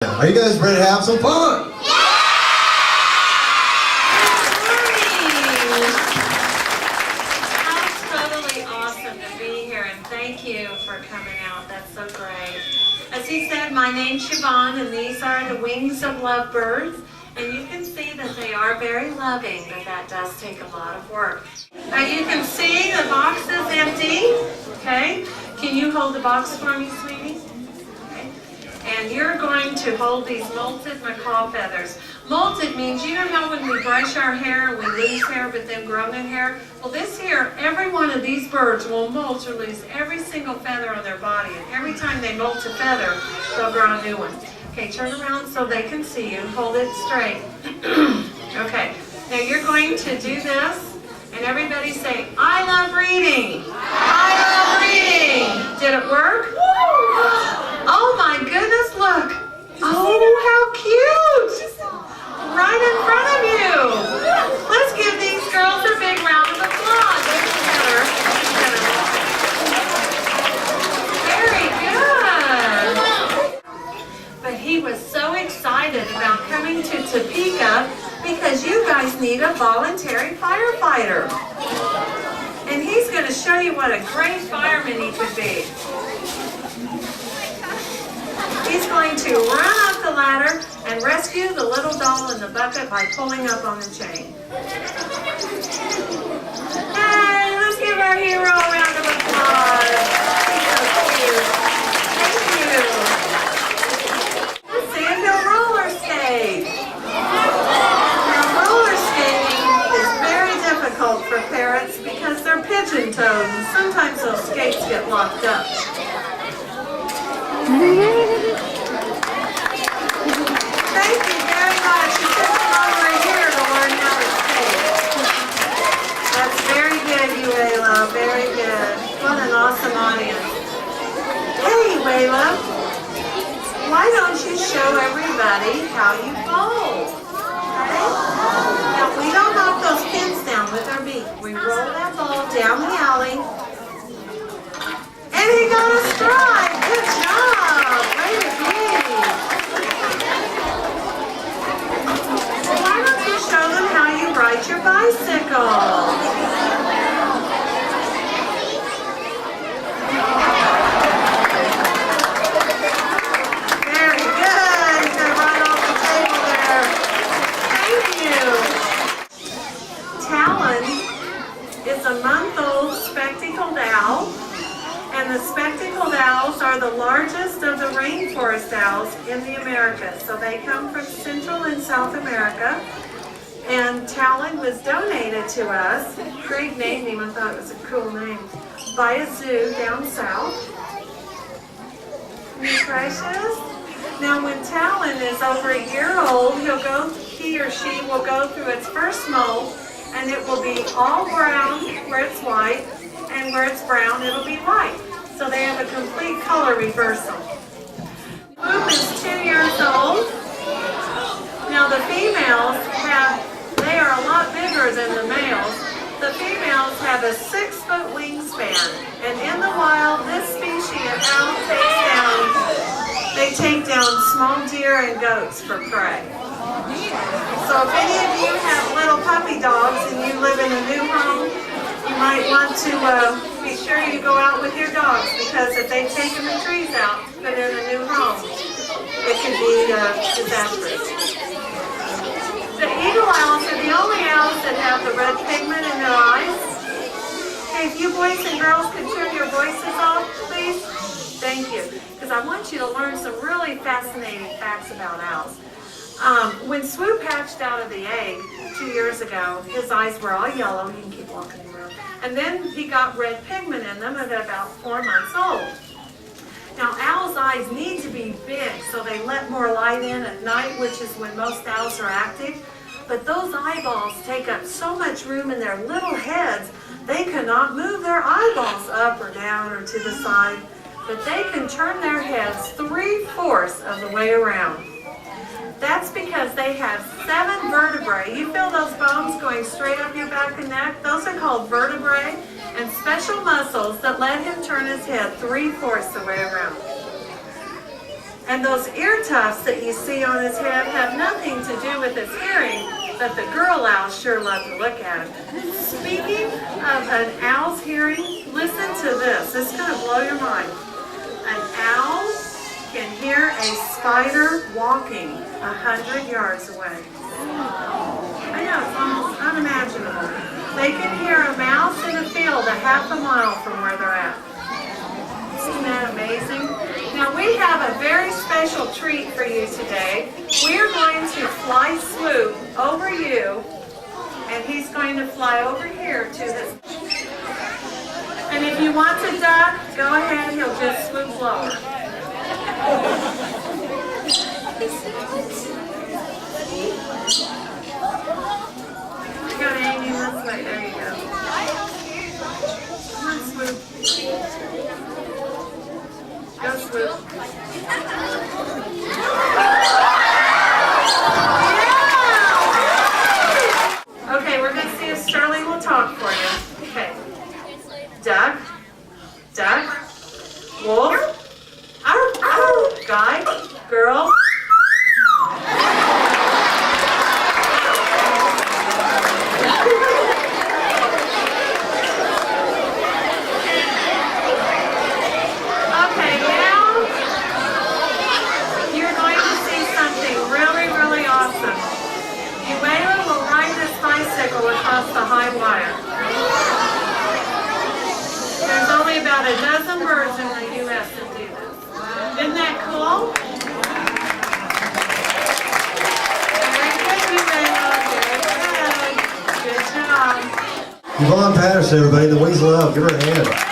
Are you guys ready to have some fun? How totally awesome to be here, and thank you for coming out. That's so great. As he said, my name's Yvonne, and these are the wings of lovebirds. And you can see that they are very loving, but that does take a lot of work. Now you can see the box is empty. Okay? Can you hold the box for me, sweetie? Okay. And you're going to hold these molted macaw feathers. Molted means, you know how when we brush our hair and we lose hair but then grow new hair? Well, this here, every one of these birds will molt or lose every single feather on their body. And every time they molt a feather, they'll grow a new one. Okay, turn around so they can see you. Hold it straight. Okay, now you're going to do this, and everybody say, I love reading. I love reading. Did it work? Oh my goodness, look. Oh, how cute. Right in front of you. Let's give these girls a big round of applause. Very good. But he was so excited about coming to Topeka because you guys need a voluntary firefighter. And he's going to show you what a great fireman he could be. He's going to run up the ladder and rescue the little doll in the bucket by pulling up on the chain. Hey, let's give our hero a round of applause. He's so cute. Thank you. Sand hill roller skate. Now, roller skating is very difficult for parrots because they're pigeon-toed and sometimes those skates get locked up. Thank you very much. You took a long way here to learn how to skate. That's very good, Wayla. Very good. What an awesome audience. Hey, Wayla. Why don't you show everybody how you fold? Okay? Now, we don't knock those pins down with our beak. We roll that ball down the alley. And he got a strike. Good job. Way to be. Well, why don't you show them how you ride your bicycle? Very good. You got right off the table there. Thank you. Talon is a month-old spectacled owl. And the spectacled owls are the largest of the rainforest owls in the Americas. So they come from Central and South America. And Talon was donated to us. Greg named him, I thought it was a cool name, by a zoo down south. Isn't he precious? Now when Talon is over a year old, he or she will go through its first molt, and it will be all brown where it's white, and where it's brown, it'll be white. So they have a complete color reversal. Swoop is 2 years old. Now the females they are a lot bigger than the males. The females have a 6-foot wingspan. And in the wild, this species of owl take down small deer and goats for prey. So if any of you have little puppy dogs and you live in a new home, you might want to be sure you go out with your dogs, because if they've taken the trees out, put in a new home, it could be disastrous. The eagle owls are the only owls that have the red pigment in their eyes. Hey, if you boys and girls could turn your voices off, please. Thank you. Because I want you to learn some really fascinating facts about owls. When Swoop hatched out of the egg 2 years ago, his eyes were all yellow. You can keep walking around. And then he got red pigment in them at about 4 months old. Now, owls' eyes need to be big, so they let more light in at night, which is when most owls are active. But those eyeballs take up so much room in their little heads, they cannot move their eyeballs up or down or to the side. But they can turn their heads 3/4 of the way around. That's because they have 7 vertebrae. You feel those bones going straight up your back and neck? Those are called vertebrae, and special muscles that let him turn his head 3/4 the way around. And those ear tufts that you see on his head have nothing to do with his hearing, but the girl owls sure love to look at him. Speaking of an owl's hearing, listen to this. This is going to blow your mind. An owl can hear a spider walking 100 yards away. I know, it's almost unimaginable. They can hear a mouse in a field a half a mile from where they're at. Isn't that amazing? Now we have a very special treat for you today. We are going to fly Swoop over you, and he's going to fly over here to this. And if you want to duck, go ahead, he'll just swoop lower. You got to aim him this way, there you go. Come on, Swoop. Go, Swoop. Yeah! Okay, we're going to see if Sterling will talk for you. Okay. Duck. Duck. Wolf. Arr, arr. Guy. Girl. Across the high wire. There's only about a dozen birds in the U.S. that do this. Isn't that cool? Very good, Yvonne. Good job. Yvonne Patterson, everybody, the Weasel Elf. Give her a hand.